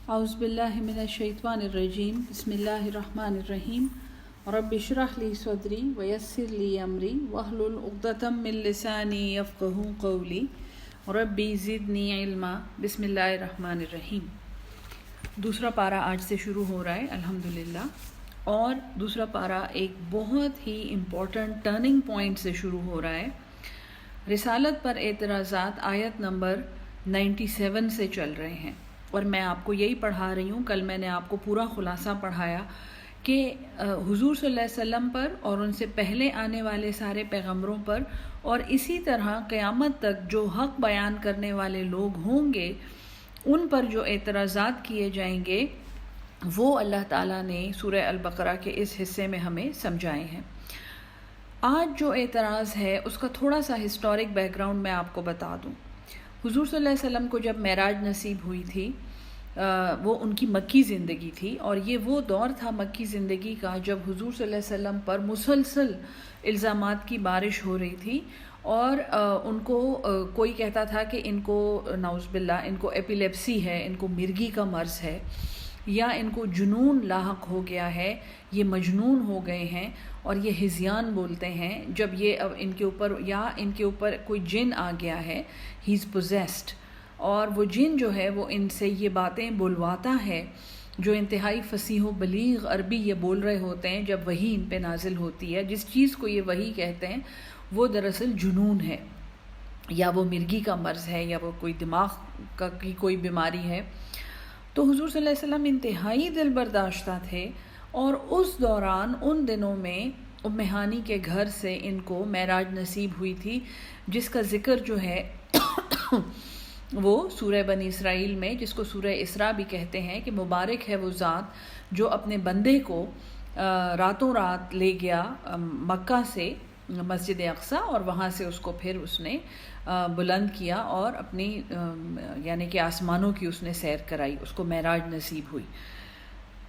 اعوذ باللہ من الشیطان الرجیم بسم اللہ الرحمن الرحیم رب اشرح لی صدری ویسر لی امری واحلل عقدۃ من لسانی یفقہوا قولی ربی زدنی علما بسم اللہ الرحمن الرحیم۔ دوسرا پارہ آج سے شروع ہو رہا ہے الحمدللہ، اور دوسرا پارہ ایک بہت ہی امپورٹنٹ ٹرننگ پوائنٹ سے شروع ہو رہا ہے۔ رسالت پر اعتراضات آیت نمبر 97 سے چل رہے ہیں، اور میں آپ کو یہی پڑھا رہی ہوں۔ کل میں نے آپ کو پورا خلاصہ پڑھایا کہ حضور صلی اللہ علیہ وسلم پر اور ان سے پہلے آنے والے سارے پیغمبروں پر، اور اسی طرح قیامت تک جو حق بیان کرنے والے لوگ ہوں گے ان پر جو اعتراضات کیے جائیں گے وہ اللہ تعالیٰ نے سورہ البقرہ کے اس حصے میں ہمیں سمجھائے ہیں۔ آج جو اعتراض ہے اس کا تھوڑا سا ہسٹورک بیک گراؤنڈ میں آپ کو بتا دوں۔ حضور صلی اللہ علیہ وسلم کو جب معراج نصیب ہوئی تھی، وہ ان کی مکی زندگی تھی، اور یہ وہ دور تھا مکی زندگی کا جب حضور صلی اللہ علیہ وسلم پر مسلسل الزامات کی بارش ہو رہی تھی، اور ان کو کوئی کہتا تھا کہ ان کو نعوذ باللہ ان کو ایپیلیپسی ہے، ان کو مرگی کا مرض ہے، یا ان کو جنون لاحق ہو گیا ہے، یہ مجنون ہو گئے ہیں، اور یہ ہذیان بولتے ہیں جب یہ اب ان کے اوپر، یا ان کے اوپر کوئی جن آ گیا ہے، ہی از پوزیسڈ، اور وہ جن جو ہے وہ ان سے یہ باتیں بلواتا ہے جو انتہائی فصیح و بلیغ عربی یہ بول رہے ہوتے ہیں جب وحی ان پہ نازل ہوتی ہے۔ جس چیز کو یہ وحی کہتے ہیں وہ دراصل جنون ہے، یا وہ مرگی کا مرض ہے، یا وہ کوئی دماغ کی کوئی بیماری ہے۔ تو حضور صلی اللہ علیہ وسلم انتہائی دل برداشتہ تھے، اور اس دوران ان دنوں میں ام ہانی کے گھر سے ان کو معراج نصیب ہوئی تھی، جس کا ذکر جو ہے وہ سورہ بنی اسرائیل میں، جس کو سورہ اسراء بھی کہتے ہیں، کہ مبارک ہے وہ ذات جو اپنے بندے کو راتوں رات لے گیا مکہ سے مسجد اقصیٰ، اور وہاں سے اس کو پھر اس نے بلند کیا اور اپنی یعنی کہ آسمانوں کی اس نے سیر کرائی، اس کو معراج نصیب ہوئی۔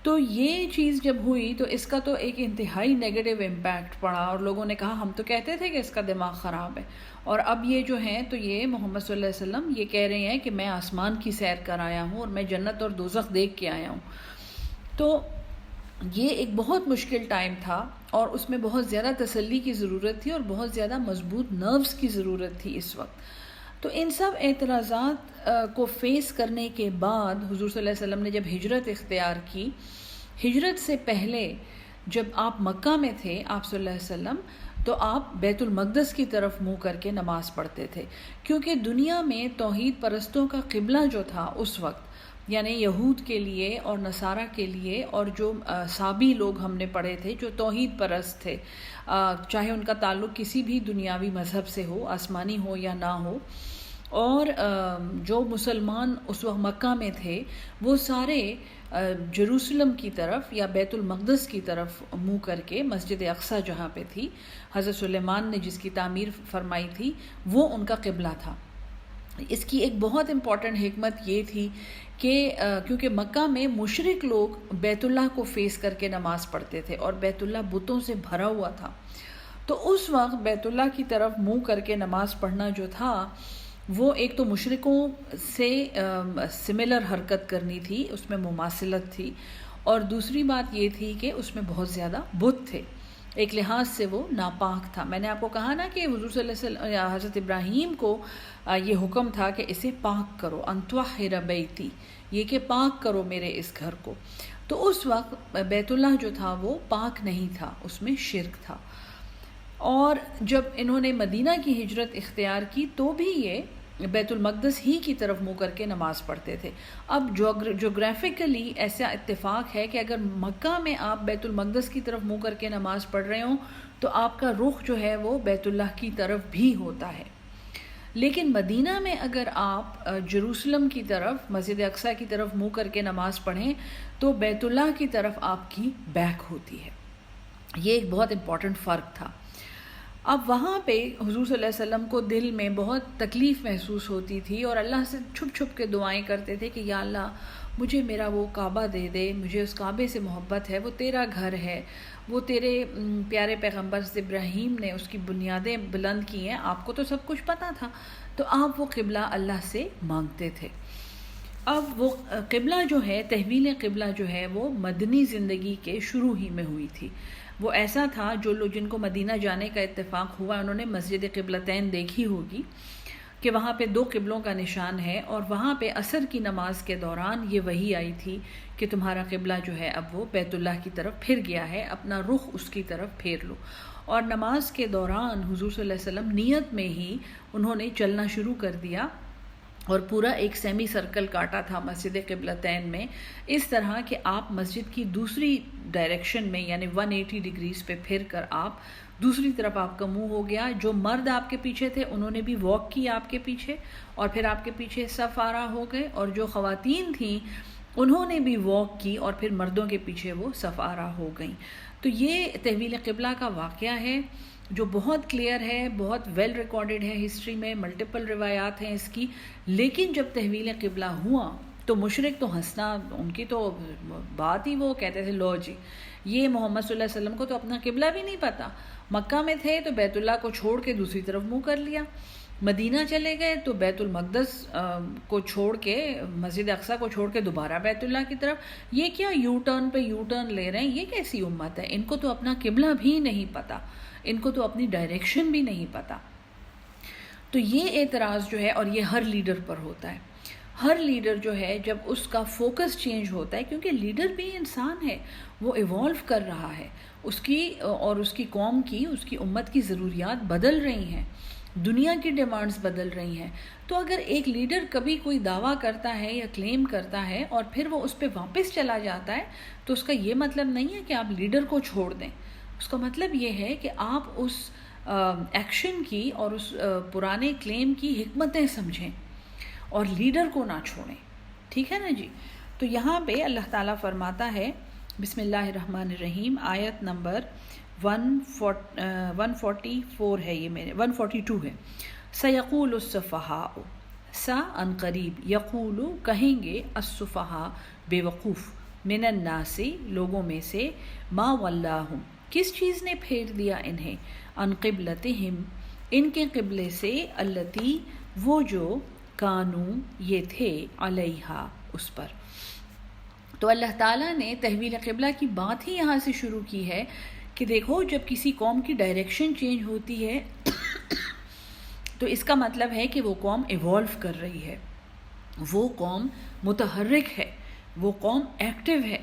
تو یہ چیز جب ہوئی تو اس کا تو ایک انتہائی نیگیٹو امپیکٹ پڑا، اور لوگوں نے کہا ہم تو کہتے تھے کہ اس کا دماغ خراب ہے، اور اب یہ جو ہیں تو یہ محمد صلی اللہ علیہ وسلم یہ کہہ رہے ہیں کہ میں آسمان کی سیر کر آیا ہوں اور میں جنت اور دوزخ دیکھ کے آیا ہوں۔ تو یہ ایک بہت مشکل ٹائم تھا، اور اس میں بہت زیادہ تسلی کی ضرورت تھی اور بہت زیادہ مضبوط نروز کی ضرورت تھی اس وقت۔ تو ان سب اعتراضات کو فیس کرنے کے بعد حضور صلی اللہ علیہ وسلم نے جب ہجرت اختیار کی، ہجرت سے پہلے جب آپ مکہ میں تھے آپ صلی اللہ علیہ وسلم، تو آپ بیت المقدس کی طرف منہ کر کے نماز پڑھتے تھے، کیونکہ دنیا میں توحید پرستوں کا قبلہ جو تھا اس وقت، یعنی یہود کے لیے اور نصارہ کے لیے، اور جو صابی لوگ ہم نے پڑھے تھے جو توحید پرست تھے، چاہے ان کا تعلق کسی بھی دنیاوی مذہب سے ہو، آسمانی ہو یا نہ ہو، اور جو مسلمان اس وقت مکہ میں تھے وہ سارے جروسلم کی طرف یا بیت المقدس کی طرف منہ کر کے، مسجد اقصیٰ جہاں پہ تھی، حضرت سلیمان نے جس کی تعمیر فرمائی تھی، وہ ان کا قبلہ تھا۔ اس کی ایک بہت امپورٹنٹ حکمت یہ تھی کہ کیونکہ مکہ میں مشرک لوگ بیت اللہ کو فیس کر کے نماز پڑھتے تھے، اور بیت اللہ بتوں سے بھرا ہوا تھا، تو اس وقت بیت اللہ کی طرف منہ کر کے نماز پڑھنا جو تھا وہ ایک تو مشرکوں سے سملر حرکت کرنی تھی، اس میں مماثلت تھی، اور دوسری بات یہ تھی کہ اس میں بہت زیادہ بت تھے، ایک لحاظ سے وہ ناپاک تھا۔ میں نے آپ کو کہا نا کہ حضور صلی اللہ علیہ وسلم حضرت ابراہیم کو یہ حکم تھا کہ اسے پاک کرو، ان طہر بیتی، یہ کہ پاک کرو میرے اس گھر کو۔ تو اس وقت بیت اللہ جو تھا وہ پاک نہیں تھا، اس میں شرک تھا، اور جب انہوں نے مدینہ کی ہجرت اختیار کی تو بھی یہ بیت المقدس ہی کی طرف منہ کر کے نماز پڑھتے تھے۔ اب جغرافیکلی ایسا اتفاق ہے کہ اگر مکہ میں آپ بیت المقدس کی طرف منہ کر کے نماز پڑھ رہے ہوں تو آپ کا رخ جو ہے وہ بیت اللہ کی طرف بھی ہوتا ہے، لیکن مدینہ میں اگر آپ جروسلم کی طرف، مسجد اقصیٰ کی طرف منہ کر کے نماز پڑھیں تو بیت اللہ کی طرف آپ کی بیک ہوتی ہے۔ یہ ایک بہت امپورٹنٹ فرق تھا۔ اب وہاں پہ حضور صلی اللہ علیہ وسلم کو دل میں بہت تکلیف محسوس ہوتی تھی، اور اللہ سے چھپ چھپ کے دعائیں کرتے تھے کہ یا اللہ مجھے میرا وہ کعبہ دے دے، مجھے اس کعبے سے محبت ہے، وہ تیرا گھر ہے، وہ تیرے پیارے پیغمبر ابراہیم نے اس کی بنیادیں بلند کی ہیں، آپ کو تو سب کچھ پتہ تھا، تو آپ وہ قبلہ اللہ سے مانگتے تھے۔ اب وہ قبلہ جو ہے، تحویل قبلہ جو ہے وہ مدنی زندگی کے شروع ہی میں ہوئی تھی. وہ ایسا تھا جو لوگ جن کو مدینہ جانے کا اتفاق ہوا انہوں نے مسجد قبلتین دیکھی ہوگی کہ وہاں پہ 2 قبلوں کا نشان ہے، اور وہاں پہ عصر کی نماز کے دوران یہ وحی آئی تھی کہ تمہارا قبلہ جو ہے اب وہ بیت اللہ کی طرف پھر گیا ہے، اپنا رخ اس کی طرف پھیر لو. اور نماز کے دوران حضور صلی اللہ علیہ وسلم نیت میں ہی انہوں نے چلنا شروع کر دیا اور پورا ایک سیمی سرکل کاٹا تھا مسجد قبلتین میں، اس طرح کہ آپ مسجد کی دوسری ڈائریکشن میں یعنی 180 ڈگریز پہ پھر کر آپ دوسری طرف آپ کا منہ ہو گیا. جو مرد آپ کے پیچھے تھے انہوں نے بھی واک کی آپ کے پیچھے، اور پھر آپ کے پیچھے صف آرا ہو گئے، اور جو خواتین تھیں انہوں نے بھی واک کی اور پھر مردوں کے پیچھے وہ صف آرا ہو گئیں. تو یہ تحویل قبلہ کا واقعہ ہے جو بہت کلیئر ہے، بہت ویل ریکارڈڈ ہے ہسٹری میں، ملٹیپل روایات ہیں اس کی. لیکن جب تحویل قبلہ ہوا تو مشرک تو ہنسنا، ان کی تو بات ہی، وہ کہتے تھے لو جی یہ محمد صلی اللہ علیہ وسلم کو تو اپنا قبلہ بھی نہیں پتہ. مکہ میں تھے تو بیت اللہ کو چھوڑ کے دوسری طرف منہ کر لیا، مدینہ چلے گئے تو بیت المقدس کو چھوڑ کے، مسجد اقصیٰ کو چھوڑ کے دوبارہ بیت اللہ کی طرف. یہ کیا یو ٹرن پہ یو ٹرن لے رہے ہیں؟ یہ کیسی امت ہے؟ ان کو تو اپنا قبلہ بھی نہیں پتہ، ان کو تو اپنی ڈائریکشن بھی نہیں پتہ. تو یہ اعتراض جو ہے، اور یہ ہر لیڈر پر ہوتا ہے. ہر لیڈر جو ہے جب اس کا فوکس چینج ہوتا ہے، کیونکہ لیڈر بھی انسان ہے، وہ ایوالو کر رہا ہے، اس کی اور اس کی قوم کی، اس کی امت کی ضروریات بدل رہی ہیں، دنیا کی ڈیمانڈز بدل رہی ہیں. تو اگر ایک لیڈر کبھی کوئی دعویٰ کرتا ہے یا کلیم کرتا ہے اور پھر وہ اس پہ واپس چلا جاتا ہے تو اس کا یہ مطلب نہیں ہے کہ آپ لیڈر کو چھوڑ دیں. اس کا مطلب یہ ہے کہ آپ اس ایکشن کی اور اس پرانے کلیم کی حکمتیں سمجھیں اور لیڈر کو نہ چھوڑیں. ٹھیک ہے نا جی؟ تو یہاں پہ اللہ تعالیٰ فرماتا ہے، بسم اللہ الرحمن الرحیم، آیت نمبر 144 ہے، یہ میرے 142 ہے. سَيَقُولُ السُّفَهَاءُ، سا ان قریب، یقول کہیں گے، السفہاء بے وقوف، من الناس لوگوں میں سے، ما ولاہم کس چیز نے پھیر دیا انہیں، عن قبلتہم ان کے قبلے سے، التی وہ جو، کانو یہ تھے، علیہا اس پر. تو اللہ تعالیٰ نے تحویل قبلہ کی بات ہی یہاں سے شروع کی ہے کہ دیکھو جب کسی قوم کی ڈائریکشن چینج ہوتی ہے تو اس کا مطلب ہے کہ وہ قوم ایوالو کر رہی ہے، وہ قوم متحرک ہے، وہ قوم ایکٹیو ہے.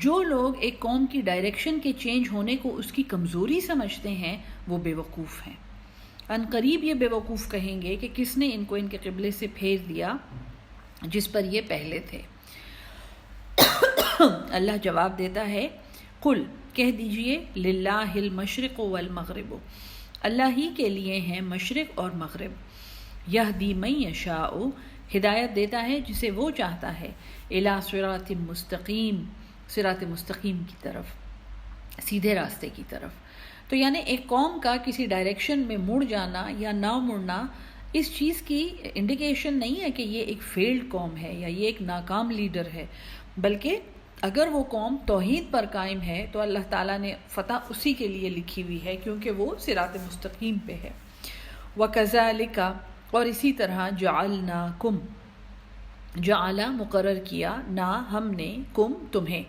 جو لوگ ایک قوم کی ڈائریکشن کے چینج ہونے کو اس کی کمزوری سمجھتے ہیں وہ بے وقوف ہیں. ان قریب یہ بے وقوف کہیں گے کہ کس نے ان کو ان کے قبلے سے پھیر دیا جس پر یہ پہلے تھے. اللہ جواب دیتا ہے، قل کہہ دیجئے، للہ المشرق والمغرب اللہ ہی کے لیے ہیں مشرق اور مغرب. یہدی من یشاء ہدایت دیتا ہے جسے وہ چاہتا ہے، الی صراط مستقیم صراط مستقیم کی طرف، سیدھے راستے کی طرف. تو یعنی ایک قوم کا کسی ڈائریکشن میں مڑ جانا یا نہ مڑنا اس چیز کی انڈیکیشن نہیں ہے کہ یہ ایک فیلڈ قوم ہے یا یہ ایک ناکام لیڈر ہے، بلکہ اگر وہ قوم توحید پر قائم ہے تو اللہ تعالیٰ نے فتح اسی کے لیے لکھی ہوئی ہے کیونکہ وہ صراط مستقیم پہ ہے. وَكَذَلِكَ اور اسی طرح، جعلناکم جعلا مقرر کیا، نا ہم نے، کم تمہیں،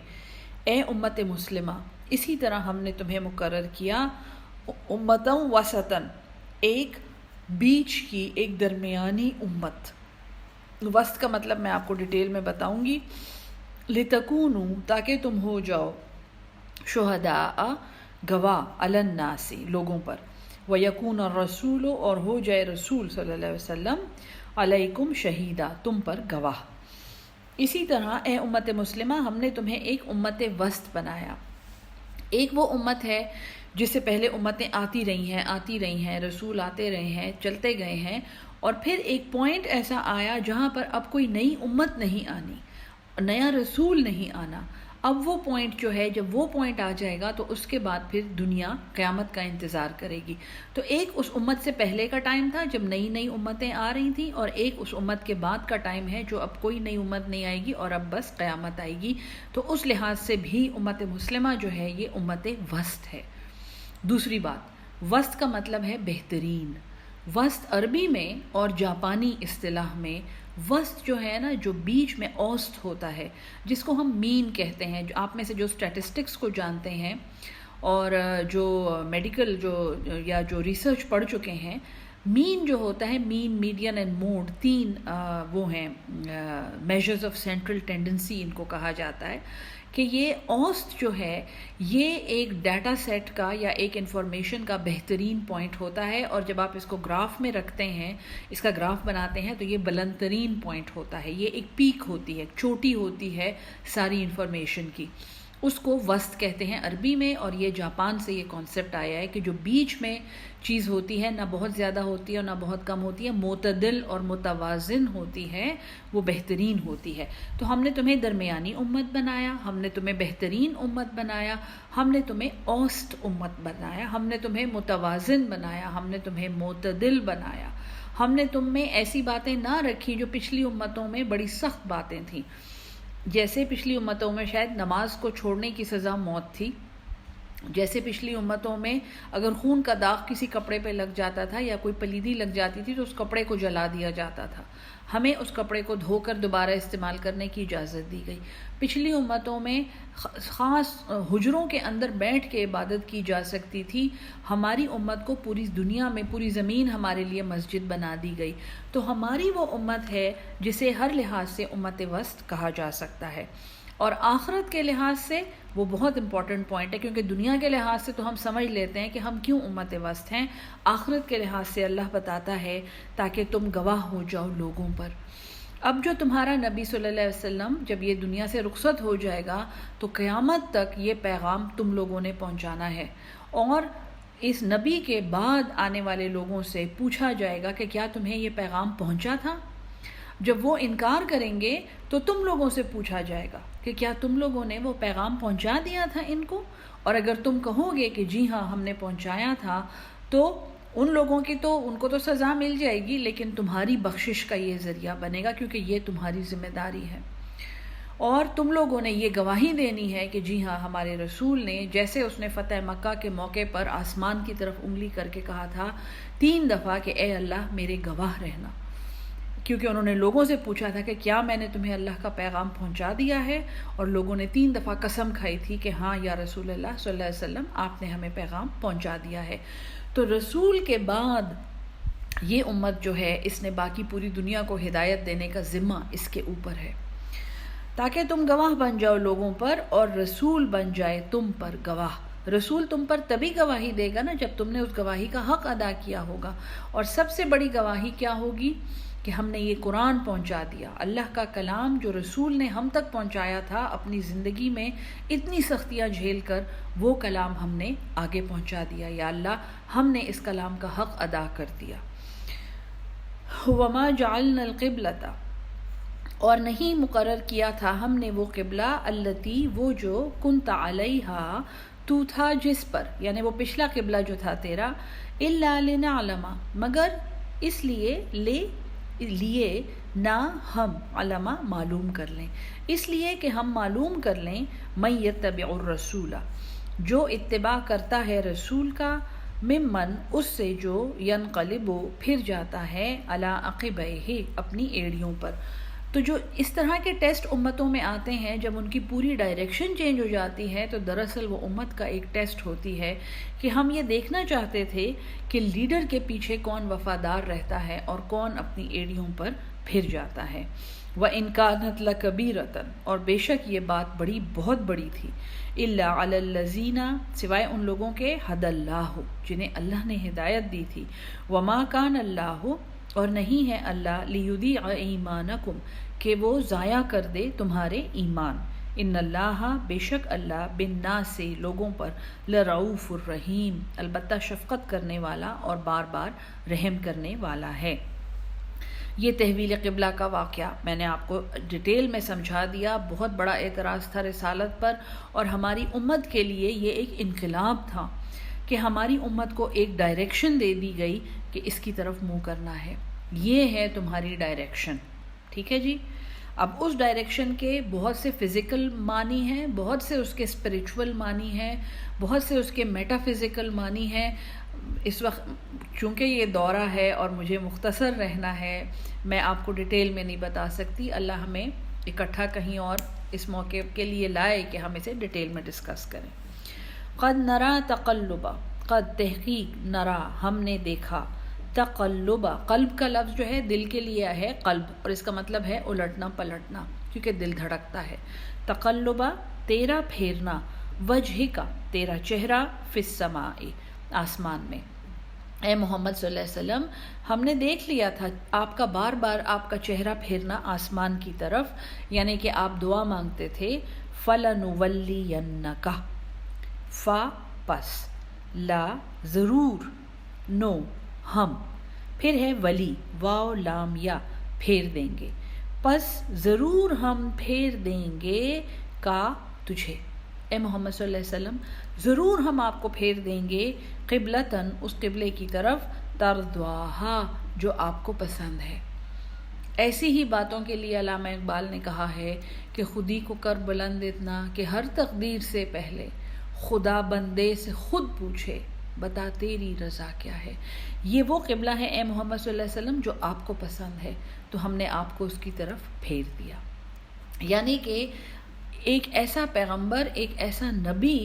اے امت مسلمہ اسی طرح ہم نے تمہیں مقرر کیا، امتاً وسطاً ایک بیچ کی، ایک درمیانی امت. وسط کا مطلب میں آپ کو ڈیٹیل میں بتاؤں گی. لِتَكُونُوا تاکہ تم ہو جاؤ، شہداء گواہ، علی الناس لوگوں پر، وَيَكُونَ الرَّسُولُ اور ہو جائے رسول صلی اللہ علیہ وسلم، علیکم شہیدہ تم پر گواہ. اسی طرح اے امت مسلمہ ہم نے تمہیں ایک امت وسط بنایا. ایک وہ امت ہے جس سے پہلے امتیں آتی رہی ہیں، رسول آتے رہے ہیں، چلتے گئے ہیں، اور پھر ایک پوائنٹ ایسا آیا جہاں پر اب کوئی نئی امت نہیں آنی، نیا رسول نہیں آنا. اب وہ پوائنٹ جو ہے، جب وہ پوائنٹ آ جائے گا تو اس کے بعد پھر دنیا قیامت کا انتظار کرے گی. تو ایک اس امت سے پہلے کا ٹائم تھا جب نئی امتیں آ رہی تھیں، اور ایک اس امت کے بعد کا ٹائم ہے جو اب کوئی نئی امت نہیں آئے گی اور اب بس قیامت آئے گی. تو اس لحاظ سے بھی امت مسلمہ جو ہے یہ امت وسط ہے. دوسری بات، وسط کا مطلب ہے بہترین، وسط عربی میں اور جاپانی اصطلاح میں وسط جو ہے نا، جو بیچ میں اوسط ہوتا ہے، جس کو ہم مین کہتے ہیں، جو آپ میں سے جو اسٹیٹسٹکس کو جانتے ہیں اور جو میڈیکل یا جو ریسرچ پڑھ چکے ہیں، مین جو ہوتا ہے، مین، میڈین اینڈ موڈ، 3 وہ ہیں میجرز آف سینٹرل ٹینڈنسی ان کو کہا جاتا ہے، کہ یہ اوسط جو ہے یہ ایک ڈیٹا سیٹ کا یا ایک انفارمیشن کا بہترین پوائنٹ ہوتا ہے، اور جب آپ اس کو گراف میں رکھتے ہیں، اس کا گراف بناتے ہیں، تو یہ بلند ترین پوائنٹ ہوتا ہے، یہ ایک پیک ہوتی ہے، ایک چوٹی ہوتی ہے ساری انفارمیشن کی، اس کو وسط کہتے ہیں عربی میں، اور یہ جاپان سے یہ کانسیپٹ آیا ہے کہ جو بیچ میں چیز ہوتی ہے، نہ بہت زیادہ ہوتی ہے اور نہ بہت کم ہوتی ہے، معتدل اور متوازن ہوتی ہے، وہ بہترین ہوتی ہے۔ تو ہم نے تمہیں درمیانی امت بنایا، ہم نے تمہیں بہترین امت بنایا، ہم نے تمہیں اوسط امت بنایا، ہم نے تمہیں متوازن بنایا، ہم نے تمہیں معتدل بنایا، ہم نے تم میں ایسی باتیں نہ رکھی جو پچھلی امتوں میں بڑی سخت باتیں تھیں، جیسے پچھلی امتوں میں شاید نماز کو چھوڑنے کی سزا موت تھی، جیسے پچھلی امتوں میں اگر خون کا داغ کسی کپڑے پہ لگ جاتا تھا یا کوئی پلیدی لگ جاتی تھی تو اس کپڑے کو جلا دیا جاتا تھا، ہمیں اس کپڑے کو دھو کر دوبارہ استعمال کرنے کی اجازت دی گئی۔ پچھلی امتوں میں خاص حجروں کے اندر بیٹھ کے عبادت کی جا سکتی تھی، ہماری امت کو پوری دنیا میں پوری زمین ہمارے لیے مسجد بنا دی گئی، تو ہماری وہ امت ہے جسے ہر لحاظ سے امت وسط کہا جا سکتا ہے۔ اور آخرت کے لحاظ سے وہ بہت امپورٹنٹ پوائنٹ ہے، کیونکہ دنیا کے لحاظ سے تو ہم سمجھ لیتے ہیں کہ ہم کیوں امت وسط ہیں، آخرت کے لحاظ سے اللہ بتاتا ہے تاکہ تم گواہ ہو جاؤ لوگوں پر۔ اب جو تمہارا نبی صلی اللہ علیہ وسلم جب یہ دنیا سے رخصت ہو جائے گا تو قیامت تک یہ پیغام تم لوگوں نے پہنچانا ہے، اور اس نبی کے بعد آنے والے لوگوں سے پوچھا جائے گا کہ کیا تمہیں یہ پیغام پہنچا تھا؟ جب وہ انکار کریں گے تو تم لوگوں سے پوچھا جائے گا کہ کیا تم لوگوں نے وہ پیغام پہنچا دیا تھا ان کو؟ اور اگر تم کہو گے کہ جی ہاں ہم نے پہنچایا تھا، تو ان لوگوں کی تو ان کو تو سزا مل جائے گی، لیکن تمہاری بخشش کا یہ ذریعہ بنے گا، کیونکہ یہ تمہاری ذمہ داری ہے، اور تم لوگوں نے یہ گواہی دینی ہے کہ جی ہاں ہمارے رسول نے، جیسے اس نے فتح مکہ کے موقع پر آسمان کی طرف انگلی کر کے کہا تھا 3 دفعہ کہ اے اللہ میرے گواہ رہنا، کیونکہ انہوں نے لوگوں سے پوچھا تھا کہ کیا میں نے تمہیں اللہ کا پیغام پہنچا دیا ہے، اور لوگوں نے 3 دفعہ قسم کھائی تھی کہ ہاں یا رسول اللہ صلی اللہ علیہ وسلم آپ نے ہمیں پیغام پہنچا دیا ہے۔ تو رسول کے بعد یہ امت جو ہے، اس نے باقی پوری دنیا کو ہدایت دینے کا ذمہ اس کے اوپر ہے، تاکہ تم گواہ بن جاؤ لوگوں پر اور رسول بن جائے تم پر گواہ۔ رسول تم پر تبھی گواہی دے گا نا جب تم نے اس گواہی کا حق ادا کیا ہوگا، اور سب سے بڑی گواہی کیا ہوگی کہ ہم نے یہ قرآن پہنچا دیا، اللہ کا کلام جو رسول نے ہم تک پہنچایا تھا اپنی زندگی میں اتنی سختیاں جھیل کر، وہ کلام ہم نے آگے پہنچا دیا، یا اللہ ہم نے اس کلام کا حق ادا کر دیا۔ وَمَا جَعَلْنَا الْقِبْلَةَ، اور نہیں مقرر کیا تھا ہم نے وہ قبلہ، التی وہ جو، کنت علیہا تو تھا جس پر، یعنی وہ پچھلا قبلہ جو تھا تیرا، الا لنعلم، مگر اس لیے نہ ہم علمہ معلوم کر لیں، اس لیے کہ ہم معلوم کر لیں، من یتبع الرسول، جو اتباع کرتا ہے رسول کا، ممن اس سے جو، ینقلب پھر جاتا ہے، علی عقبیہ اپنی ایڑیوں پر۔ تو جو اس طرح کے ٹیسٹ امتوں میں آتے ہیں جب ان کی پوری ڈائریکشن چینج ہو جاتی ہے، تو دراصل وہ امت کا ایک ٹیسٹ ہوتی ہے کہ ہم یہ دیکھنا چاہتے تھے کہ لیڈر کے پیچھے کون وفادار رہتا ہے اور کون اپنی ایڑیوں پر پھر جاتا ہے۔ وَإِنْ كَانَتْ لَكَبِيرَةً، اور بے شک یہ بات بہت بڑی تھی، إِلَّا عَلَى الَّذِينَ، سوائے ان لوگوں کے، هَدَى اللَّهُ، جنہیں اللہ نے ہدایت دی تھی، وَمَا كَانَ اللَّهُ، اور نہیں ہے اللہ، لِيُضِيعَ إِيمَانَكُمْ، کہ وہ ضائع کر دے تمہارے ایمان، ان اللہ، بے شک اللہ، بالناس، لوگوں پر، لرؤوف الرحیم، البتہ شفقت کرنے والا اور بار بار رحم کرنے والا ہے۔ یہ تحویل قبلہ کا واقعہ میں نے آپ کو ڈیٹیل میں سمجھا دیا، بہت بڑا اعتراض تھا رسالت پر، اور ہماری امت کے لیے یہ ایک انقلاب تھا کہ ہماری امت کو ایک ڈائریکشن دے دی گئی کہ اس کی طرف منہ کرنا ہے، یہ ہے تمہاری ڈائریکشن، ٹھیک ہے جی۔ اب اس ڈائریکشن کے بہت سے فزیکل معنی ہیں، بہت سے اس کے اسپریچول معنی ہیں، بہت سے اس کے میٹا فزیکل معنی ہیں، اس وقت چونکہ یہ دورہ ہے اور مجھے مختصر رہنا ہے، میں آپ کو ڈیٹیل میں نہیں بتا سکتی. اللہ ہمیں اکٹھا کہیں اور اس موقع کے لیے لائے کہ ہم اسے ڈیٹیل میں ڈسکس کریں. قد نرا تقلبا، قد تحقیق، نرا ہم نے دیکھا، تقلبا قلب کا لفظ جو ہے دل کے لیے ہے قلب، اور اس کا مطلب ہے الٹنا پلٹنا، کیونکہ دل دھڑکتا ہے. تقلبا تیرا پھیرنا، وجہ کا تیرا چہرہ، فی السماء آسمان میں. اے محمد صلی اللہ علیہ وسلم ہم نے دیکھ لیا تھا آپ کا بار بار آپ کا چہرہ پھیرنا آسمان کی طرف، یعنی کہ آپ دعا مانگتے تھے فَلَنُوَلِّيَنَّكَ، فا پس، لا ضرور، نو ہم، پھر ہے ولی، واو لام یا، پھیر دیں گے، پس ضرور ہم پھیر دیں گے کا تجھے. اے محمد صلی اللہ علیہ وسلم ضرور ہم آپ کو پھیر دیں گے قبلتاً اس قبلے کی طرف، ترضواہا جو آپ کو پسند ہے. ایسی ہی باتوں کے لیے علامہ اقبال نے کہا ہے کہ خودی کو کر بلند اتنا کہ ہر تقدیر سے پہلے خدا بندے سے خود پوچھے بتا تیری رضا کیا ہے. یہ وہ قبلہ ہے اے محمد صلی اللہ علیہ وسلم جو آپ کو پسند ہے، تو ہم نے آپ کو اس کی طرف پھیر دیا. یعنی کہ ایک ایسا پیغمبر، ایک ایسا نبی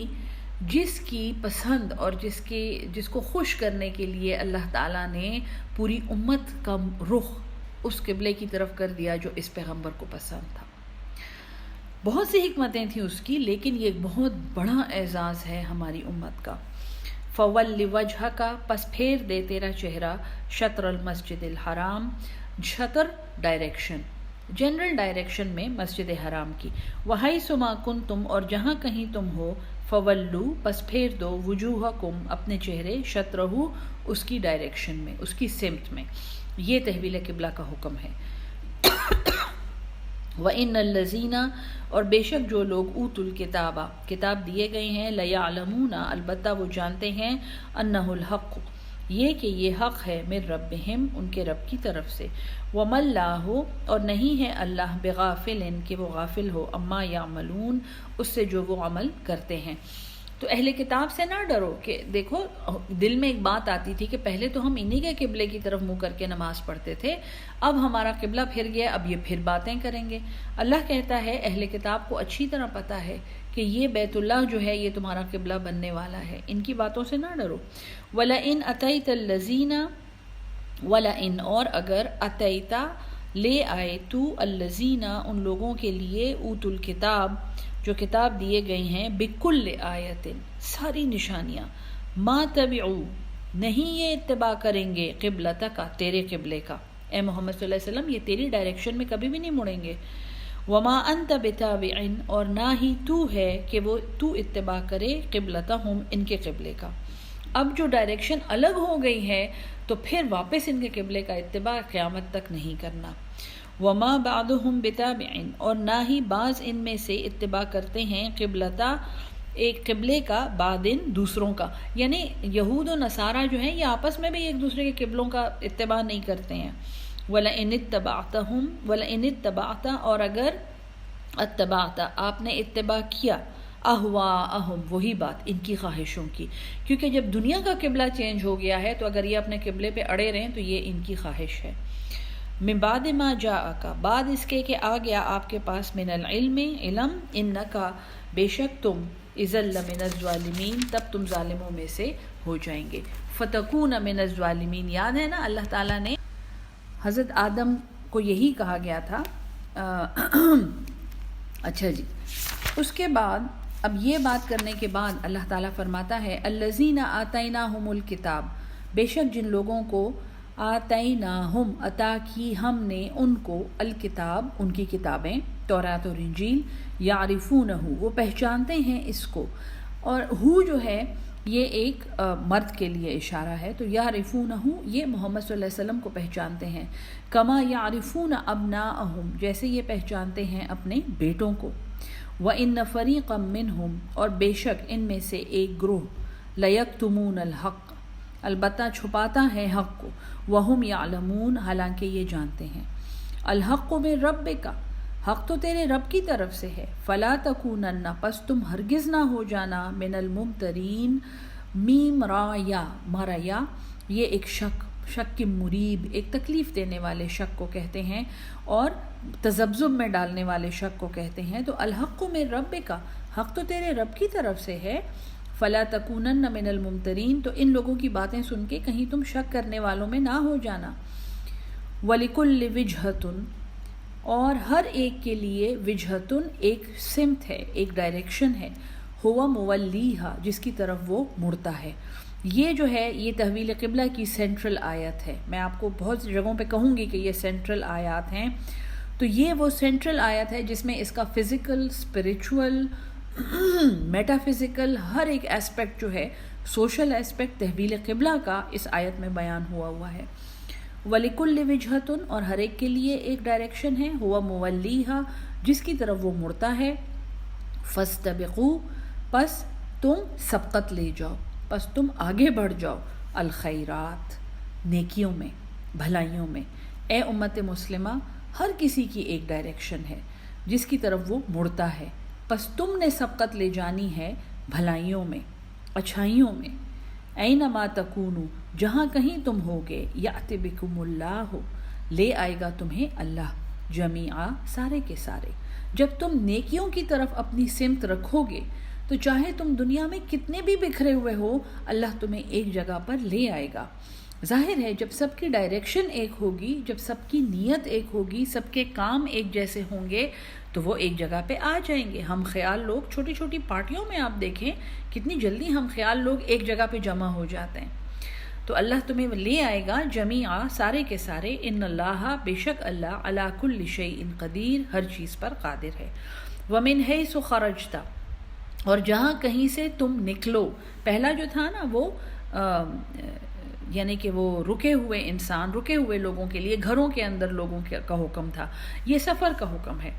جس کی پسند اور جس کو خوش کرنے کے لیے اللہ تعالیٰ نے پوری امت کا رخ اس قبلے کی طرف کر دیا جو اس پیغمبر کو پسند تھا. بہت سی حکمتیں تھیں اس کی، لیکن یہ ایک بہت بڑا اعزاز ہے ہماری امت کا. فَوَلِّ وَجْهَكَ پس پھیر دے تیرا چہرہ، شطر المسجد الحرام، شطر ڈائریکشن، جنرل ڈائریکشن میں مسجد حرام کی. وَحَيْثُ مَا كُنْتُمْ اور جہاں کہیں تم ہو، فَوَلُّوا پس پھیر دو، وُجُوهَكُمْ اپنے چہرے، شطرہ اس کی ڈائریکشن میں، اس کی سمت میں. یہ تحویل قبلہ کا حکم ہے. وَإِنَّ الَّذِينَ اور بے شک جو لوگ اوتوا الکتاب کتاب دیے گئے ہیں، لَيَعْلَمُونَ البتہ وہ جانتے ہیں، أَنَّهُ الْحَقُّ یہ کہ یہ حق ہے، من ربہم ان کے رب کی طرف سے. وَمَا اللَّهُ اور نہیں ہے اللہ بغافل کہ وہ غافل ہو، اما یعملون اس سے جو وہ عمل کرتے ہیں. تو اہل کتاب سے نہ ڈرو کہ دیکھو دل میں ایک بات آتی تھی کہ پہلے تو ہم انہی کے قبلے کی طرف منہ کر کے نماز پڑھتے تھے، اب ہمارا قبلہ پھر گیا، اب یہ پھر باتیں کریں گے. اللہ کہتا ہے اہل کتاب کو اچھی طرح پتہ ہے کہ یہ بیت اللہ جو ہے یہ تمہارا قبلہ بننے والا ہے، ان کی باتوں سے نہ ڈرو. وَلَئِنْ أَتَيْتَ الَّذِينَ وَلَئِنْ اور اگر أَتَيْتَ لے آئے تو الَّذِينَ ان لوگوں کے لیے اوتوا الکتاب جو کتاب دیے گئے ہیں، بِكُلِّ آیَةٍ ساری نشانیاں، مَا تَبِعُوا نہیں یہ اتباع کریں گے، قبلتک تیرے قبلے کا. اے محمد صلی اللہ علیہ وسلم یہ تیری ڈائریکشن میں کبھی بھی نہیں مڑیں گے. وَمَا أَنْتَ بِتَابِعٍ اور نہ ہی تو ہے کہ وہ تو اتباع کرے قبلتہم ان کے قبلے کا. اب جو ڈائریکشن الگ ہو گئی ہے تو پھر واپس ان کے قبلے کا اتباع قیامت تک نہیں کرنا. وَمَا بَعْضُهُمْ بِتَابِعٍ اور نہ ہی بعض ان میں سے اتباع کرتے ہیں قبلتا ایک قبلے کا، بعدن دوسروں کا. یعنی یہود و نصارہ جو ہیں یہ آپس میں بھی ایک دوسرے کے قبلوں کا اتباع نہیں کرتے ہیں. وَلَئِنِ اتَّبَعْتَهُمْ وَلَئِنِ اتَّبَعْتَ اور اگر اتبعت آپ نے اتباع کیا، اہواءہم وہی بات ان کی خواہشوں کی، کیونکہ جب دنیا کا قبلہ چینج ہو گیا ہے تو اگر یہ اپنے قبلے پہ اڑے رہیں تو یہ ان کی خواہش ہے. من بعد ما جاءک بعد اس کے کہ آ گیا آپ کے پاس، من العلم علم، انک بے شک تم، اذا لمن الظالمین تب تم ظالموں میں سے ہو جائیں گے. فتکون من الظالمین یاد ہے نا اللہ تعالیٰ نے حضرت آدم کو یہی کہا گیا تھا. اچھا جی، اس کے بعد اب یہ بات کرنے کے بعد اللہ تعالیٰ فرماتا ہے الذین آتیناہم الکتاب بے شک جن لوگوں کو آتیناہم عطا کی ہم نے ان کو الکتاب ان کی کتابیں تورات اور انجیل، یعرفونہ وہ پہچانتے ہیں اس کو. اور ہو جو ہے یہ ایک مرد کے لیے اشارہ ہے، تو یعرفونہ یہ محمد صلی اللہ علیہ وسلم کو پہچانتے ہیں. کما یعرفون ابناءہم جیسے یہ پہچانتے ہیں اپنے بیٹوں کو. وَإِنَّ فَرِيقًا مِّنْهُمْ اور بے شک ان میں سے ایک گروہ، لَيَكْتُمُونَ الْحَقَّ البتہ چھپاتا ہے حق کو، وَهُمْ يَعْلَمُونَ حالانکہ یہ جانتے ہیں. الحق من ربک حق تو تیرے رب کی طرف سے ہے. فَلَا تَكُونَنَّ پس تم ہرگز نہ ہو جانا من الممترین میم را یا، مارا یا یہ ایک شک کی مریب، ایک تکلیف دینے والے شک کو کہتے ہیں اور تذبذب میں ڈالنے والے شک کو کہتے ہیں۔ تو الحق من ربک، حق تو تیرے رب کی طرف سے ہے، فلا تکونن من الممترین، تو ان لوگوں کی باتیں سن کے کہیں تم شک کرنے والوں میں نہ ہو جانا۔ وَلِكُلِّ وِجْهَةٌ، اور ہر ایک کے لیے وجہتن ایک سمت ہے، ایک ڈائریکشن ہے، ہوا مولیہا جس کی طرف وہ مڑتا ہے۔ یہ جو ہے یہ تحویل قبلہ کی سینٹرل آیت ہے، میں آپ کو بہت جگہوں پہ کہوں گی کہ یہ سینٹرل آیات ہیں، تو یہ وہ سینٹرل آیت ہے جس میں اس کا فزیکل، اسپریچول، میٹا فزیکل ہر ایک ایسپیکٹ جو ہے، سوشل ایسپیکٹ تحویل قبلہ کا اس آیت میں بیان ہوا ہے۔ وَلِكُلِّ وِجْهَةٌ، اور ہر ایک کے لیے ایک ڈائریکشن ہے، ہوا مولیہا جس کی طرف وہ مڑتا ہے۔ فَاسْتَبِقُوا، پس تم سبقت لے جاؤ، پس تم آگے بڑھ جاؤ، الخیرات نیکیوں میں، بھلائیوں میں۔ اے امت مسلمہ، ہر کسی کی ایک ڈائریکشن ہے جس کی طرف وہ مڑتا ہے، پس تم نے سبقت لے جانی ہے بھلائیوں میں، اچھائیوں میں۔ اینما تکونوا، جہاں کہیں تم ہوگے، یأتی بکم اللہ، لے آئے گا تمہیں اللہ، جمیعا سارے کے سارے۔ جب تم نیکیوں کی طرف اپنی سمت رکھو گے تو چاہے تم دنیا میں کتنے بھی بکھرے ہوئے ہو، اللہ تمہیں ایک جگہ پر لے آئے گا۔ ظاہر ہے جب سب کی ڈائریکشن ایک ہوگی، جب سب کی نیت ایک ہوگی، سب کے کام ایک جیسے ہوں گے تو وہ ایک جگہ پہ آ جائیں گے۔ ہم خیال لوگ چھوٹی چھوٹی پارٹیوں میں آپ دیکھیں کتنی جلدی ہم خیال لوگ ایک جگہ پہ جمع ہو جاتے ہیں، تو اللہ تمہیں لے آئے گا جمیعا سارے کے سارے۔ ان اللہ، بے شک اللہ، علی کل شیء قدیر، ہر چیز پر قادر ہے۔ ومن حیث خرجت، اور جہاں کہیں سے تم نکلو، پہلا جو تھا نا وہ یعنی کہ وہ رکے ہوئے انسان، رکے ہوئے لوگوں کے لیے گھروں کے اندر لوگوں کا حکم تھا، یہ سفر کا حکم ہے۔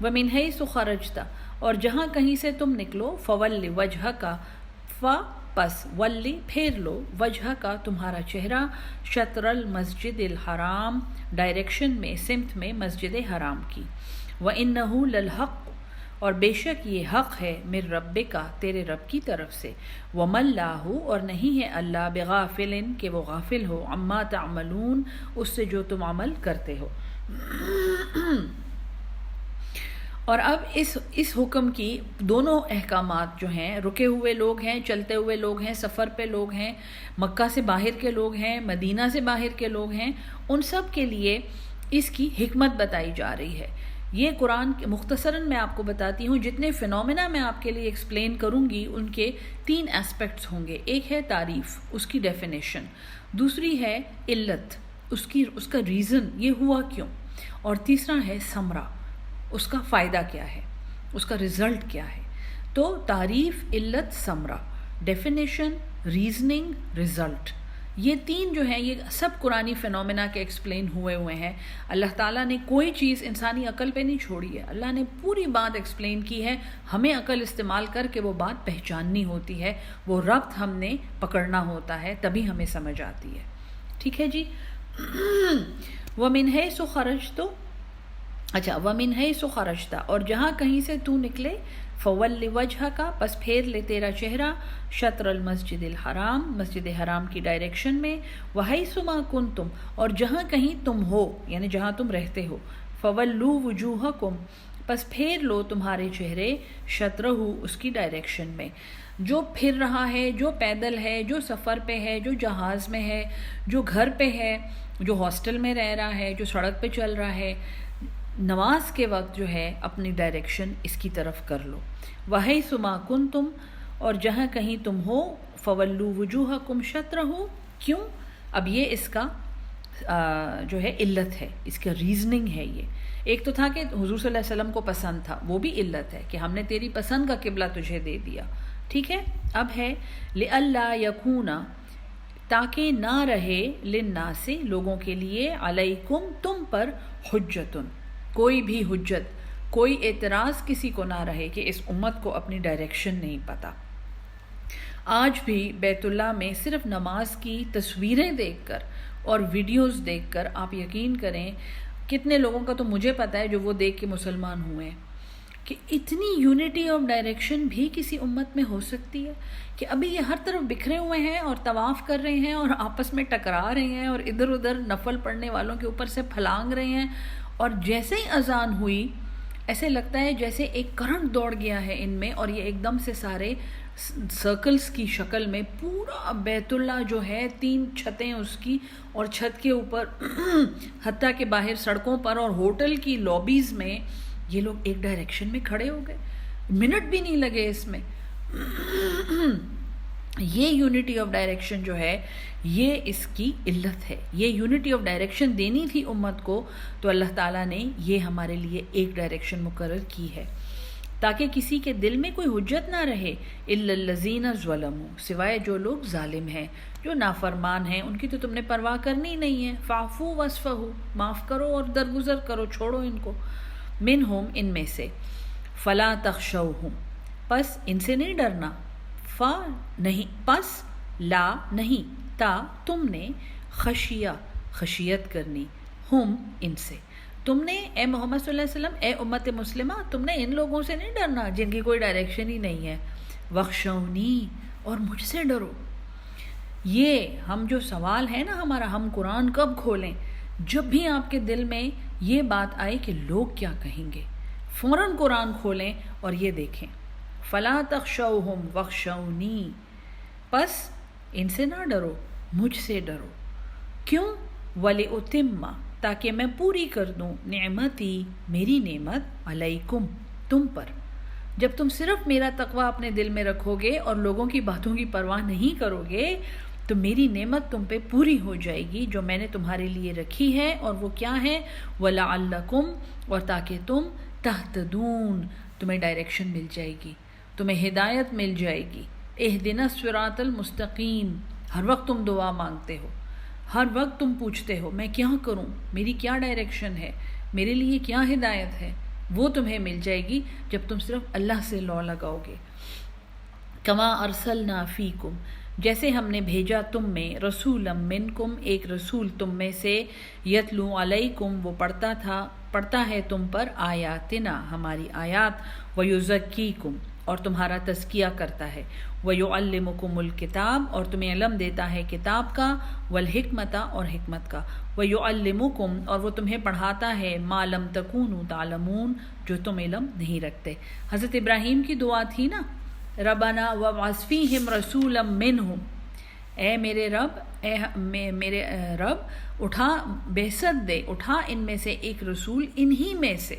وَمِنْ حَيْثُ خَرَجْتَ، اور جہاں کہیں سے تم نکلو، فَوَلِّ وَجْهَكَ، پس ولی پھیر لو، وجہ کا تمہارا چہرہ، شطر المسجد الحرام، ڈائریکشن میں، سمت میں مسجد حرام کی۔ وَإِنَّهُ لَلْحَقُّ، اور بے شک یہ حق ہے، من ربک، تیرے رب کی طرف سے۔ وَمَا اللَّهُ، اور نہیں ہے اللہ، بغافل، کہ وہ غافل ہو، عما تعملون، اس سے جو تم عمل کرتے ہو۔ اور اب اس حکم کی دونوں احکامات جو ہیں، رکے ہوئے لوگ ہیں، چلتے ہوئے لوگ ہیں، سفر پہ لوگ ہیں، مکہ سے باہر کے لوگ ہیں، مدینہ سے باہر کے لوگ ہیں، ان سب کے لیے اس کی حکمت بتائی جا رہی ہے۔ یہ قرآن مختصراً میں آپ کو بتاتی ہوں، جتنے فینومینا میں آپ کے لیے ایکسپلین کروں گی ان کے 3 ایسپیکٹس ہوں گے۔ ایک ہے تعریف، اس کی ڈیفینیشن، دوسری ہے علت، اس کا ریزن، یہ ہوا کیوں، اور تیسرا ہے ثمرہ، اس کا فائدہ کیا ہے، اس کا رزلٹ کیا ہے۔ تو تعریف، علت، ثمرہ، ڈیفینیشن، ریزننگ، رزلٹ، یہ 3 جو ہیں یہ سب قرآنی فینومینا کے ایکسپلین ہوئے ہیں۔ اللہ تعالیٰ نے کوئی چیز انسانی عقل پہ نہیں چھوڑی ہے، اللہ نے پوری بات ایکسپلین کی ہے، ہمیں عقل استعمال کر کے وہ بات پہچاننی ہوتی ہے، وہ ربط ہم نے پکڑنا ہوتا ہے، تبھی ہمیں سمجھ آتی ہے۔ ٹھیک ہے جی۔ وَمِنْ حَيْثُ خَرَجْتَ، اچھا، وَمِنْ حَيْثُ خَرَجْتَ، اور جہاں کہیں سے تو نکلے، فَوَلِّ وَجْهَكَ، پس پھیر لے تیرا چہرہ، شطر المسجد الحرام، مسجد حرام کی ڈائریکشن میں، وَحَيْثُ مَا كُنْتُمْ، اور جہاں کہیں تم ہو، یعنی جہاں تم رہتے ہو، فَوَلُّوا وُجُوهَكُمْ، پس پھیر لو تمہارے چہرے، شطرہ، اس کی ڈائریکشن میں۔ جو پھر رہا ہے، جو پیدل ہے، جو سفر پہ ہے، جو جہاز میں ہے، جو گھر پہ ہے، جو ہاسٹل میں رہ رہا ہے، جو سڑک پہ چل رہا ہے، نماز کے وقت جو ہے اپنی ڈائریکشن اس کی طرف کر لو۔ وَحَيْثُ مَا كُنْتُمْ، اور جہاں کہیں تم ہو، فَوَلُّوا وُجُوهَكُمْ شَطْرَهُ، کیوں؟ اب یہ اس کا جو ہے علت ہے، اس کا ریزننگ ہے۔ یہ ایک تو تھا کہ حضور صلی اللہ علیہ وسلم کو پسند تھا، وہ بھی علت ہے کہ ہم نے تیری پسند کا قبلہ تجھے دے دیا۔ ٹھیک ہے، اب ہے لِأَلَّا يَكُونَ، تاکہ نہ رہے، لِلنَّاسِ، لوگوں کے لیے، عَلَيْكُمْ، تم پر، حجتن، کوئی بھی حجت، کوئی اعتراض کسی کو نہ رہے کہ اس امت کو اپنی ڈائریکشن نہیں پتہ۔ آج بھی بیت اللہ میں صرف نماز کی تصویریں دیکھ کر اور ویڈیوز دیکھ کر آپ یقین کریں، کتنے لوگوں کا تو مجھے پتہ ہے جو وہ دیکھ کے مسلمان ہوئے ہیں، کہ اتنی یونٹی آف ڈائریکشن بھی کسی امت میں ہو سکتی ہے کہ ابھی یہ ہر طرف بکھرے ہوئے ہیں اور طواف کر رہے ہیں اور آپس میں ٹکرا رہے ہیں اور ادھر ادھر نفل پڑھنے والوں کے اوپر سے پھلانگ رہے ہیں، اور جیسے ہی اذان ہوئی ایسے لگتا ہے جیسے ایک کرنٹ دوڑ گیا ہے ان میں، اور یہ ایک دم سے سارے سرکلز کی شکل میں پورا بیت اللہ جو ہے 3 چھتیں اس کی، اور چھت کے اوپر حتیٰ کہ باہر سڑکوں پر اور ہوٹل کی لابیز میں یہ لوگ ایک ڈائریکشن میں کھڑے ہو گئے، منٹ بھی نہیں لگے اس میں۔ یہ یونٹی آف ڈائریکشن جو ہے یہ اس کی علت ہے، یہ یونٹی آف ڈائریکشن دینی تھی امت کو، تو اللہ تعالیٰ نے یہ ہمارے لیے ایک ڈائریکشن مقرر کی ہے تاکہ کسی کے دل میں کوئی حجت نہ رہے، الا الذین ظلموا، سوائے جو لوگ ظالم ہیں، جو نافرمان ہیں، ان کی تو تم نے پرواہ کرنی نہیں ہے، فاعفوا واصفحوا، معاف کرو اور درگزر کرو، چھوڑو ان کو، منہم، ان میں سے، فلا تخشوہم، پس ان سے نہیں ڈرنا، فا نہیں، پس لا نہیں، تا تم نے، خشیہ خشیت کرنی، ہم ان سے، تم نے اے محمد صلی اللہ علیہ وسلم، اے امت مسلمہ، تم نے ان لوگوں سے نہیں ڈرنا جن کی کوئی ڈائریکشن ہی نہیں ہے، وخشونی، اور مجھ سے ڈرو۔ یہ ہم جو سوال ہے نا ہمارا، ہم قرآن کب کھولیں؟ جب بھی آپ کے دل میں یہ بات آئے کہ لوگ کیا کہیں گے، فوراً قرآن کھولیں اور یہ دیکھیں، فلا تخشوہم وخشونی، پس ان سے نہ ڈرو، مجھ سے ڈرو، کیوں؟ وَلِأُتِمَّ، تاکہ میں پوری کر دوں، نعمتی، میری نعمت، علیکم، تم پر۔ جب تم صرف میرا تقوی اپنے دل میں رکھو گے اور لوگوں کی باتوں کی پرواہ نہیں کرو گے تو میری نعمت تم پہ پوری ہو جائے گی جو میں نے تمہارے لیے رکھی ہے، اور وہ کیا ہے؟ وَلَعَلَّكُمْ، اور تاکہ تم تہتدون، تمہیں ڈائریکشن مل جائے گی، تمہیں ہدایت مل جائے گی۔ اہدنا الصراط المستقیم، ہر وقت تم دعا مانگتے ہو، ہر وقت تم پوچھتے ہو میں کیا کروں، میری کیا ڈائریکشن ہے، میرے لیے کیا ہدایت ہے، وہ تمہیں مل جائے گی جب تم صرف اللہ سے لو لگاؤ گے۔ کما ارسلنا فیکم، جیسے ہم نے بھیجا تم میں، رسولا منکم، ایک رسول تم میں سے، یتلو علیکم، وہ پڑھتا ہے تم پر، آیاتنا، ہماری آیات، ویزکیکم، اور تمہارا تزکیہ کرتا ہے، وَيُعَلِّمُكُمُ الْكِتَابَ، اور تمہیں علم دیتا ہے کتاب کا، والحکمت، اور حکمت کا، وَيُعَلِّمُكُمْ، اور وہ تمہیں پڑھاتا ہے، مَا لَمْ تَكُونُوا تَعْلَمُونَ، جو تم علم نہیں رکھتے۔ حضرت ابراہیم کی دعا تھی نا، ربنا وابعث فیہم رسولا منہم، اے میرے رب، میرے رب، اٹھا، بعثت دے، اٹھا ان میں سے ایک رسول، انہی میں سے،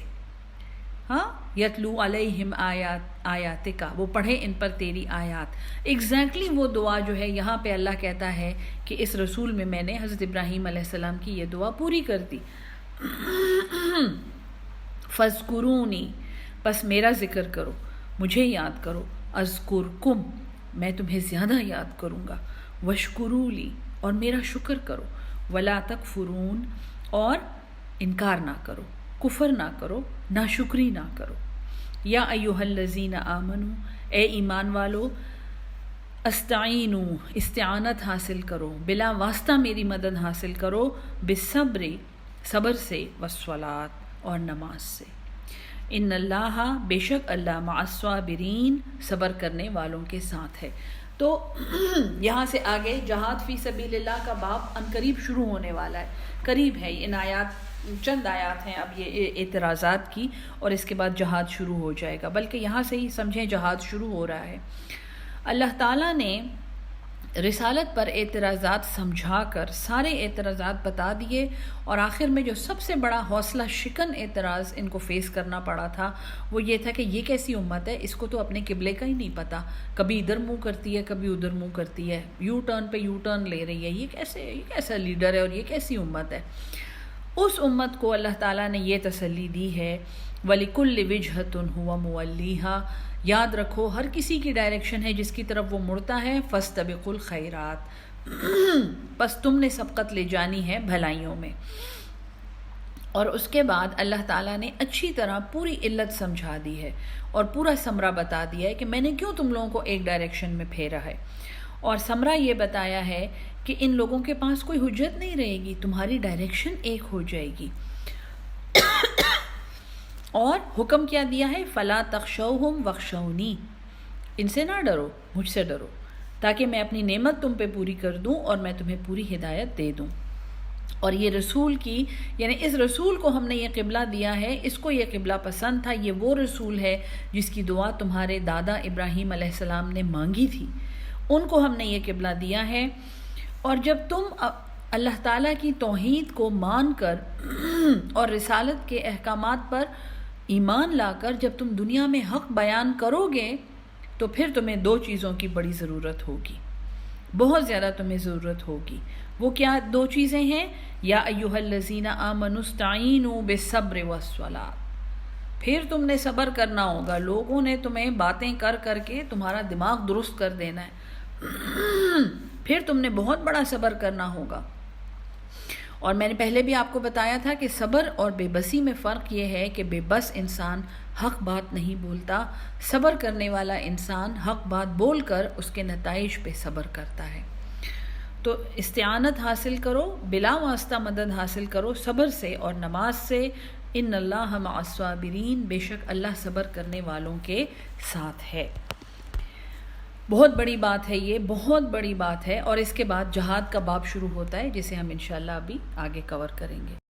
ہاں، یتلو علیہم آیاتکا، وہ پڑھے ان پر تیری آیات۔ ایگزیکٹلی وہ دعا جو ہے یہاں پہ اللہ کہتا ہے کہ اس رسول میں نے حضرت ابراہیم علیہ السلام کی یہ دعا پوری کر دی۔ فاذکرونی، پس میرا ذکر کرو، مجھے یاد کرو، اذکرکم، میں تمہیں زیادہ یاد کروں گا، واشکرولی، اور میرا شکر کرو، ولا تکفرون، اور انکار نہ کرو، کفر نہ کرو، ناشکری نہ کرو۔ یا ایھا الذین آمنو، اے ایمان والو، استعینوا، استعانت حاصل کرو، بلا واسطہ میری مدد حاصل کرو، بالصبر، صبر سے، والصلاۃ، اور نماز سے۔ ان اللہ، بے شک اللہ، مع الصابرین، صبر کرنے والوں کے ساتھ ہے۔ تو یہاں سے آگے جہاد فی سبیل اللہ کا باب عنقریب شروع ہونے والا ہے، قریب ہے، ان آیات، چند آیات ہیں اب یہ اعتراضات کی، اور اس کے بعد جہاد شروع ہو جائے گا، بلکہ یہاں سے ہی سمجھیں جہاد شروع ہو رہا ہے۔ اللہ تعالیٰ نے رسالت پر اعتراضات سمجھا کر سارے اعتراضات بتا دیے، اور آخر میں جو سب سے بڑا حوصلہ شکن اعتراض ان کو فیس کرنا پڑا تھا وہ یہ تھا کہ یہ کیسی امت ہے، اس کو تو اپنے قبلے کا ہی نہیں پتہ، کبھی ادھر منہ کرتی ہے، کبھی ادھر منہ کرتی ہے، یو ٹرن پہ یو ٹرن لے رہی ہے، یہ کیسا لیڈر ہے اور یہ کیسی امت ہے۔ اس امت کو اللہ تعالیٰ نے یہ تسلی دی ہے، وَلِكُلِّ وِجْهَةٌ هُوَ مُوَلِّيهَا، یاد رکھو ہر کسی کی ڈائریکشن ہے جس کی طرف وہ مڑتا ہے، فَاسْتَبِقُوا الْخَيْرَاتِ، بس تم نے سبقت لے جانی ہے بھلائیوں میں۔ اور اس کے بعد اللہ تعالیٰ نے اچھی طرح پوری علت سمجھا دی ہے اور پورا ثمرہ بتا دیا ہے کہ میں نے کیوں تم لوگوں کو ایک ڈائریکشن میں پھیرا ہے، اور ثمرہ یہ بتایا ہے کہ ان لوگوں کے پاس کوئی حجت نہیں رہے گی، تمہاری ڈائریکشن ایک ہو جائے گی۔ اور حکم کیا دیا ہے؟ فلا تخشوہم واخشونی، ان سے نہ ڈرو، مجھ سے ڈرو، تاکہ میں اپنی نعمت تم پہ پوری کر دوں اور میں تمہیں پوری ہدایت دے دوں۔ اور یہ رسول کی، یعنی اس رسول کو ہم نے یہ قبلہ دیا ہے، اس کو یہ قبلہ پسند تھا، یہ وہ رسول ہے جس کی دعا تمہارے دادا ابراہیم علیہ السلام نے مانگی تھی، ان کو ہم نے یہ قبلہ دیا ہے۔ اور جب تم اللہ تعالیٰ کی توحید کو مان کر اور رسالت کے احکامات پر ایمان لا کر جب تم دنیا میں حق بیان کرو گے تو پھر تمہیں دو چیزوں کی بڑی ضرورت ہوگی، بہت زیادہ تمہیں ضرورت ہوگی۔ وہ کیا دو چیزیں ہیں؟ یا ایھا الذین آمنوا استعینوا بالصبر والصلاۃ، پھر تم نے صبر کرنا ہوگا، لوگوں نے تمہیں باتیں کر کر کے تمہارا دماغ درست کر دینا ہے، پھر تم نے بہت بڑا صبر کرنا ہوگا۔ اور میں نے پہلے بھی آپ کو بتایا تھا کہ صبر اور بے بسی میں فرق یہ ہے کہ بے بس انسان حق بات نہیں بولتا، صبر کرنے والا انسان حق بات بول کر اس کے نتائج پہ صبر کرتا ہے۔ تو استعانت حاصل کرو، بلا واسطہ مدد حاصل کرو صبر سے اور نماز سے۔ ان اللہ مع الصابرین، بے شک اللہ صبر کرنے والوں کے ساتھ ہے۔ بہت بڑی بات ہے، یہ بہت بڑی بات ہے۔ اور اس کے بعد جہاد کا باب شروع ہوتا ہے، جسے ہم انشاءاللہ ابھی آگے کور کریں گے۔